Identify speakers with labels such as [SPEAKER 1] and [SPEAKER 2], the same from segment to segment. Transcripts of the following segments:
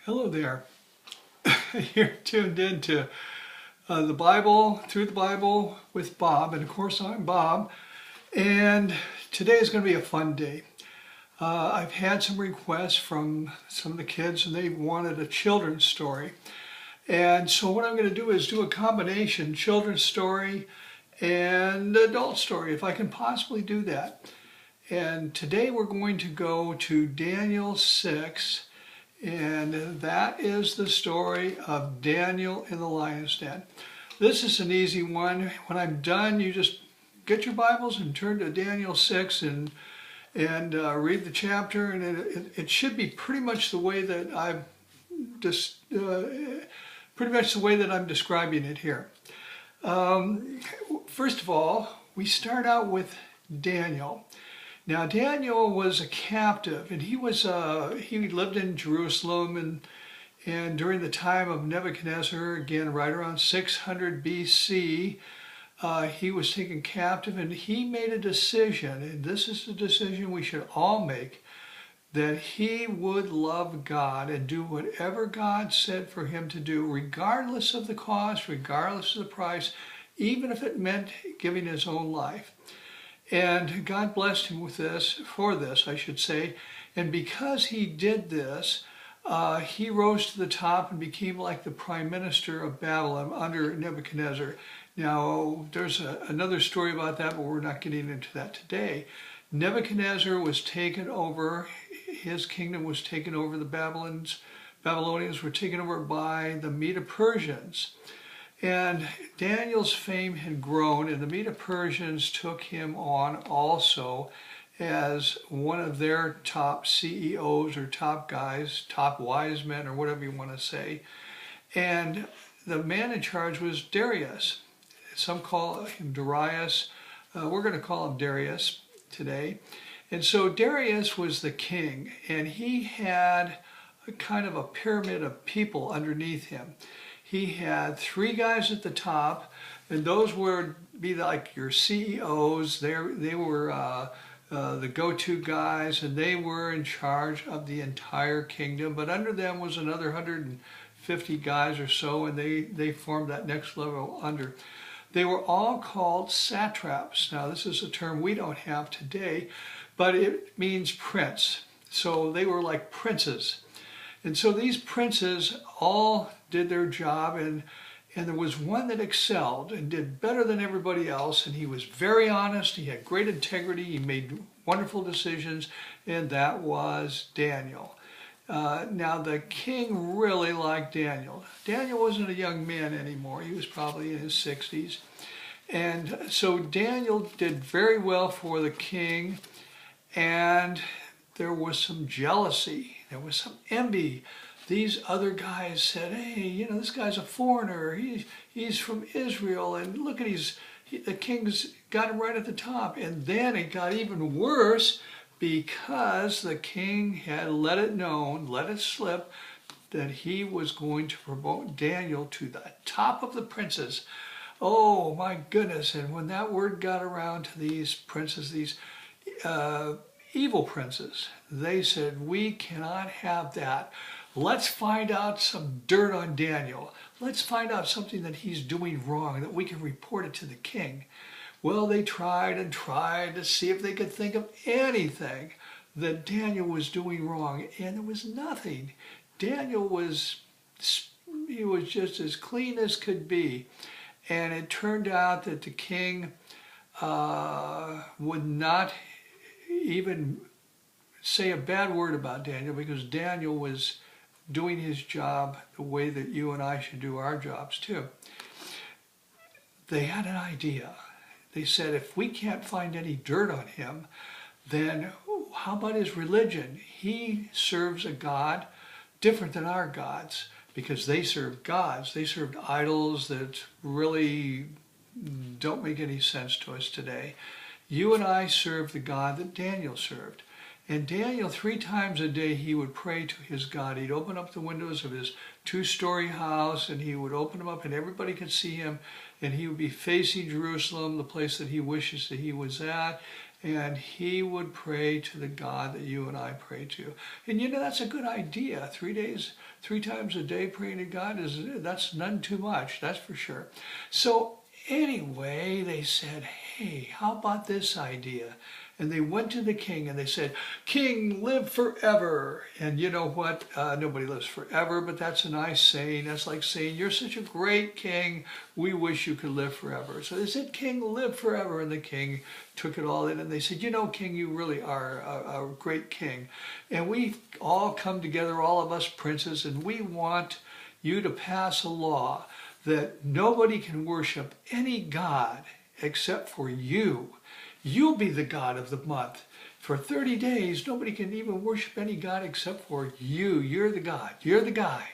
[SPEAKER 1] Hello there. You're tuned in to the Bible, Through the Bible with Bob. And of course, I'm Bob. And today is going to be a fun day. I've had some requests from some of the kids, and they wanted a children's story. And so, what I'm going to do is do a combination children's story and adult story, if I can possibly do that. And today we're going to go to Daniel 6. And that is the story of Daniel in the lion's den. This is an easy one. When I'm done, you just get your Bibles and turn to Daniel 6 and read the chapter. And it should be pretty much the way that I've just pretty much the way that I'm describing it here. First of all, we start out with Daniel. Now Daniel was a captive, and he lived in Jerusalem, and during the time of Nebuchadnezzar, again right around 600 BC, he was taken captive, and he made a decision, and this is the decision we should all make, that he would love God and do whatever God said for him to do, regardless of the cost, regardless of the price, even if it meant giving his own life. And God blessed him with this, for this, I should say. And because he did this, he rose to the top and became like the prime minister of Babylon under Nebuchadnezzar. Now, there's another story about that, but we're not getting into that today. Nebuchadnezzar was taken over, his kingdom was taken over, the Babylonians were taken over by the Medo-Persians. And Daniel's fame had grown, and the Medo-Persians took him on also as one of their top CEOs or top guys, top wise men, or whatever you want to say. And the man in charge was Darius. Some call him Darius. We're going to call him Darius today. And so Darius was the king, and he had a kind of a pyramid of people underneath him. He had three guys at the top, and those would be like your CEOs. They were the go-to guys, and they were in charge of the entire kingdom. But under them was another 150 guys or so, and they formed that next level under. They were all called satraps. Now, this is a term we don't have today, but it means prince. So they were like princes. And so these princes all did their job, and there was one that excelled and did better than everybody else, and he was very honest, he had great integrity, he made wonderful decisions, and that was Daniel. Now the king really liked Daniel. Daniel wasn't a young man anymore, he was probably in his 60s. And so Daniel did very well for the king, and there was some jealousy, there was some envy. These other guys said, hey, this guy's a foreigner, he's from Israel, and look at the king's got him right at the top. And then it got even worse because the king had let it slip, that he was going to promote Daniel to the top of the princes. Oh my goodness, and when that word got around to these princes, these evil princes, they said, we cannot have that. Let's find out some dirt on Daniel. Let's find out something that he's doing wrong, that we can report it to the king. Well, they tried and tried to see if they could think of anything that Daniel was doing wrong, and there was nothing. Daniel was just as clean as could be. And it turned out that the king would not even say a bad word about Daniel, because Daniel was doing his job the way that you and I should do our jobs too. They had an idea. They said, if we can't find any dirt on him, then how about his religion? He serves a God different than our gods, because they served gods. They served idols that really don't make any sense to us today. You and I serve the God that Daniel served. And Daniel, 3 times a day, he would pray to his God. He'd open up the windows of his 2-story house, and he would open them up, and everybody could see him. And he would be facing Jerusalem, the place that he wishes that he was at. and he would pray to the God that you and I pray to. And that's a good idea. 3 days, 3 times a day praying to God, that's none too much, that's for sure. So anyway, they said, hey, how about this idea? And they went to the king and they said, King, live forever. And you know what? Nobody lives forever, but that's a nice saying. That's like saying, you're such a great king. We wish you could live forever. So they said, King, live forever. And the king took it all in and they said, King, you really are a great king. And we all come together, all of us princes, and we want you to pass a law that nobody can worship any god except for you. You'll be the god of the month. For 30 days, nobody can even worship any god except for you. You're the god. You're the guy.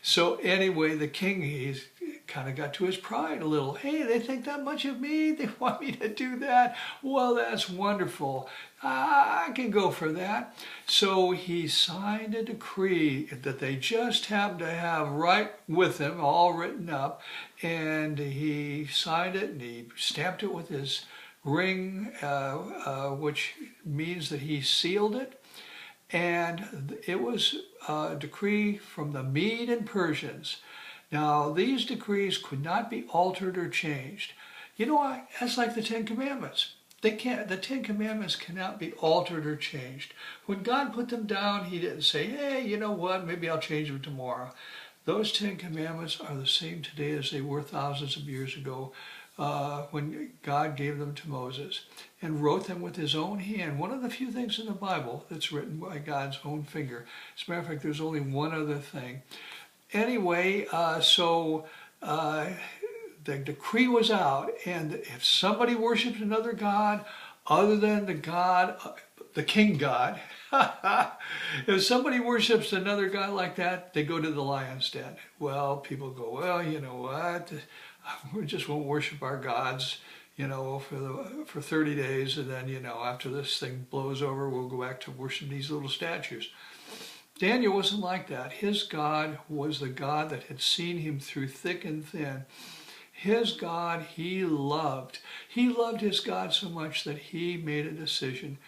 [SPEAKER 1] So anyway, the king, he's kind of got to his pride a little. Hey, they think that much of me? They want me to do that? Well, that's wonderful. I can go for that. So he signed a decree that they just happened to have right with him, all written up. And he signed it and he stamped it with his ring, which means that he sealed it. And it was a decree from the Mede and Persians. Now, these decrees could not be altered or changed. That's like the Ten Commandments. The Ten Commandments cannot be altered or changed. When God put them down, he didn't say, hey, you know what, maybe I'll change them tomorrow. Those 10 Commandments are the same today as they were thousands of years ago when God gave them to Moses and wrote them with his own hand. One of the few things in the Bible that's written by God's own finger. As a matter of fact, there's only one other thing. Anyway, the decree was out, and if somebody worshipped another god other than the king god, if somebody worships another god like that, they go to the lion's den. Well, people go, well, you know what? We just won't worship our gods, for 30 days, and then, after this thing blows over, we'll go back to worship these little statues. Daniel wasn't like that. His God was the God that had seen him through thick and thin. His God he loved. He loved his God so much that he made a decision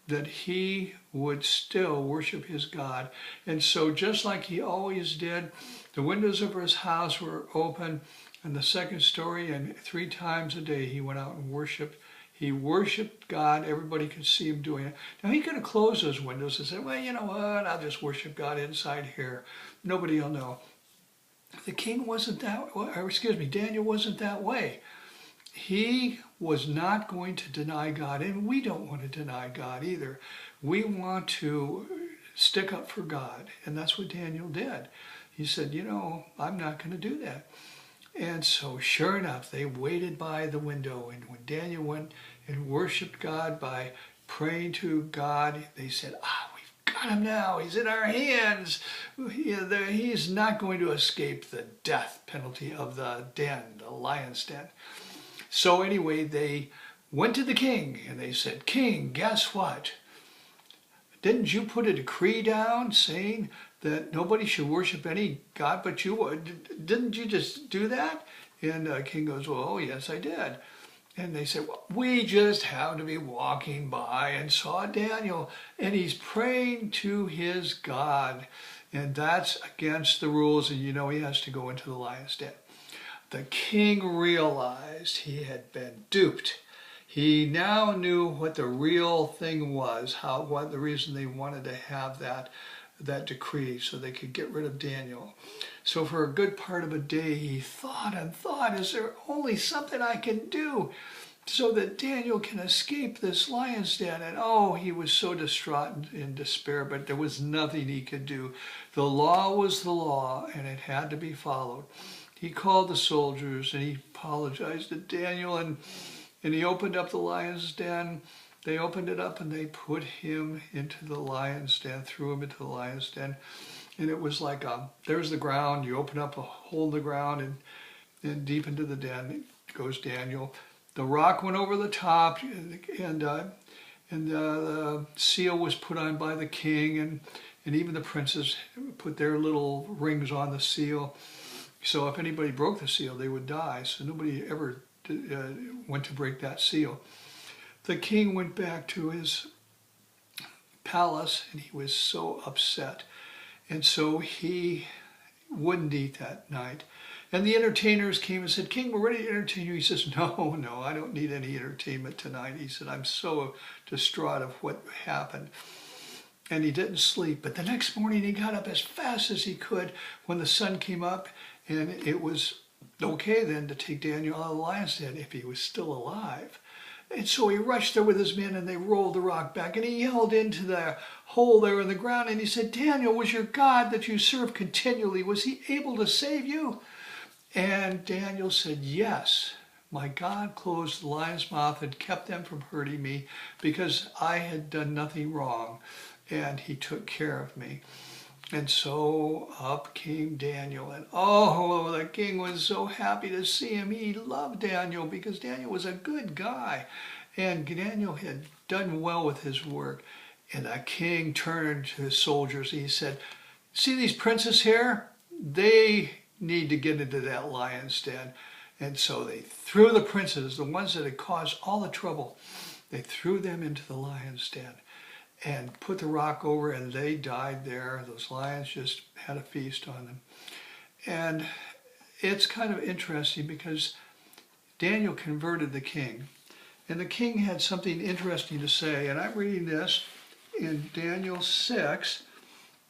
[SPEAKER 1] that he would still worship his God. And so just like he always did, the windows of his house were open, and the second story, and 3 times a day he went out and worshiped. He worshiped God. Everybody could see him doing it. Now, he could have closed those windows and said, well, you know what? I'll just worship God inside here. Nobody will know. The king wasn't that way, or excuse me, Daniel wasn't that way. He was not going to deny God, and we don't want to deny God either. We want to stick up for God, and that's what Daniel did. He said, I'm not going to do that. And so sure enough, they waited by the window, and when Daniel went and worshiped God by praying to God, they said, we've got him now. He's in our hands. He's not going to escape the death penalty of the den, the lion's den. So anyway, they went to the king, and they said, King, guess what? Didn't you put a decree down saying that nobody should worship any god but you? Didn't you just do that? And the king goes, well, oh, yes, I did. And they said, well, we just happened to be walking by and saw Daniel, and he's praying to his God. And that's against the rules, and he has to go into the lion's den. The king realized he had been duped. He now knew what the real thing was, what the reason they wanted to have that decree so they could get rid of Daniel. So for a good part of a day, he thought and thought, is there only something I can do so that Daniel can escape this lion's den? And he was so distraught and in despair, but there was nothing he could do. The law was the law, and it had to be followed. He called the soldiers, and he apologized to Daniel, and he opened up the lion's den. They opened it up and they put him into the lion's den, threw him into the lion's den. And it was like, there's the ground. You open up a hole in the ground, and deep into the den goes Daniel. The rock went over the top, and the seal was put on by the king, and even the princes put their little rings on the seal. So if anybody broke the seal, they would die. So nobody ever went to break that seal. the king went back to his palace and he was so upset. And so he wouldn't eat that night. And the entertainers came and said, "King, we're ready to entertain you." He says, no, I don't need any entertainment tonight. He said, "I'm so distraught of what happened." And he didn't sleep. But the next morning he got up as fast as he could when the sun came up, and it was okay then to take Daniel out of the lion's den if he was still alive. And so he rushed there with his men, and they rolled the rock back, and he yelled into the hole there in the ground, and he said, "Daniel, was your God that you serve continually, was he able to save you?" And Daniel said, "Yes, my God closed the lion's mouth and kept them from hurting me because I had done nothing wrong, and he took care of me." And so up came Daniel, and oh, the king was so happy to see him. He loved Daniel because Daniel was a good guy, and Daniel had done well with his work. And the king turned to his soldiers and he said, "See these princes here? They need to get into that lion's den." And so they threw the princes, the ones that had caused all the trouble, they threw them into the lion's den and put the rock over, and they died there. Those lions just had a feast on them. And it's kind of interesting because Daniel converted the king, and the king had something interesting to say. And I'm reading this in Daniel 6,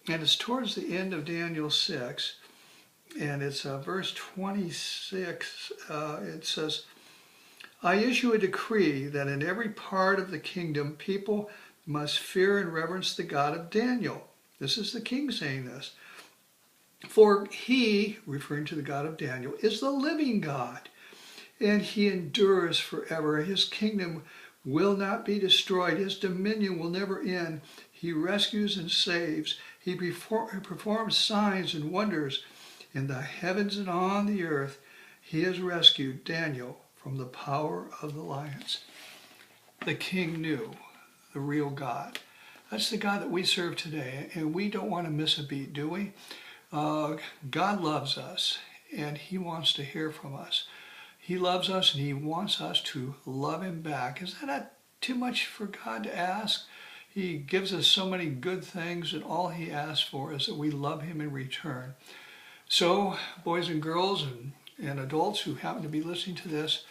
[SPEAKER 1] and it's towards the end of Daniel 6, and it's verse 26. It says, "I issue a decree that in every part of the kingdom people must fear and reverence the God of Daniel." This is the king saying this. "For he," referring to the God of Daniel, "is the living God, and he endures forever. His kingdom will not be destroyed. His dominion will never end. He rescues and saves. He performs signs and wonders in the heavens and on the earth. He has rescued Daniel from the power of the lions." The king knew the real God. That's the God that we serve today, and we don't want to miss a beat, do we? God loves us, and he wants to hear from us. He loves us, and he wants us to love him back. Is that not too much for God to ask? He gives us so many good things, and all he asks for is that we love him in return. So, boys and girls and adults who happen to be listening to this,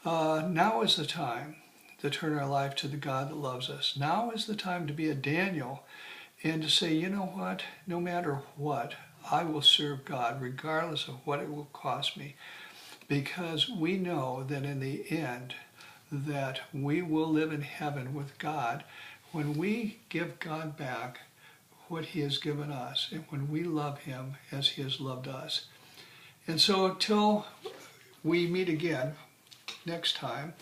[SPEAKER 1] now is the time to turn our life to the God that loves us. Now is the time to be a Daniel and to say, "You know what? No matter what, I will serve God regardless of what it will cost me," because we know that in the end that we will live in heaven with God when we give God back what he has given us, and when we love him as he has loved us. And so until we meet again next time,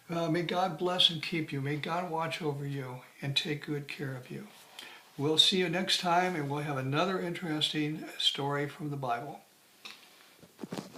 [SPEAKER 1] may God bless and keep you. May God watch over you and take good care of you. We'll see you next time, and we'll have another interesting story from the Bible.